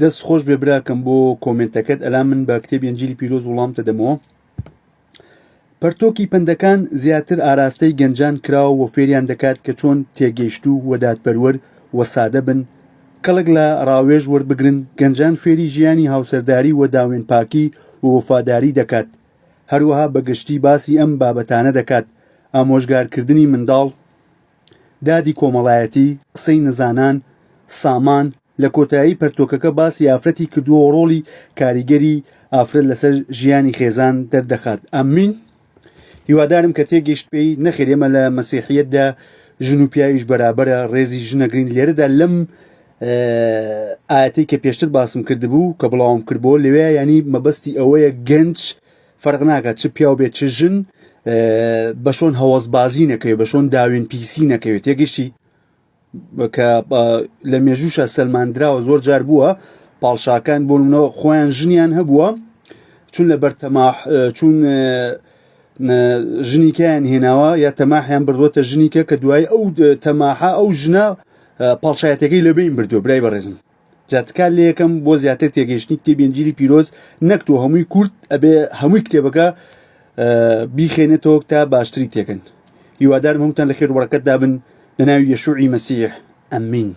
دەست خۆش بێ براکەم بۆ کۆمنتەکەت ئەلا من بە کتێبی ئەنجیلی پیرۆز وەڵامتە دەمەوە. پەرتۆکی پندەکان زیاتر ئاراستەی گەنجان کراوە و فێریان دەکات کە چۆن تێگەیشت و وەدادپەروەر وە سادە بن، کەڵک لە ڕاوێژ وەربگرن. گەنجان فێری ژیانی هاوسەرداری و داوێن پاکی و وەفاداری دەکات. هەروەها بەگشتی باسی ئەم بابەتانە دەکات: ئامۆژگارکردنی منداڵ، دادی کۆمەڵایەتی، قسەی نزانان، سامان. لە کۆتایی پەرتۆکەکە باسی ئافرەتی کردووە و ڕۆڵی کاریگەری ئافرەت لەسەر ژیانی خێزان دەردەخات. ئەمین. هیوادارم کە تێگەیشت پێی. نەخێر ئێمە لە مەسیحیەتدا ژن و پیاویش بەرابەرە، ڕێزی ژنەگرین. لێرەدا لەم ئاەتەی کە پێشتر باسم کردبوو کە بڵاوم کردبووە لەوێ ینی مەبەستی ئەوەیە گەنج فەرق ناکات چ پیاو بێت چ ژن بە شۆن هەوەزبازی نەکەوێت، بە شۆن داوێن پیسی نەکەوێت. تێگەشتی کە لە مێژوشە سەلماندراوە زۆر جار بووە پاڵشاکان بۆ نمونەوە خۆیان ژنیان هەبووە چون لە بەرتەماح چون ژنیکیان هێناوە یا تەماحیان بردووەتە ژنیکە کە دوای ئەو تەماحە ئەو ژنە پاڵشایەتەکەی لەبین بردووە. برای بەڕێزم جاتکار لە یەکەم بۆ زیاتر تێگەیشتنی کتێبی ئەنجیلی پیرۆز نەکتۆ هەمووی کورت ئەبێ هەمووی کتێبەکە بیخێنێتەوە تا باشتری تێکەن. هیوادارم هەمووتان لە خێر و بەڕەکەتدا بن لە ناوی یەشوعی مەسیح. ئەمین.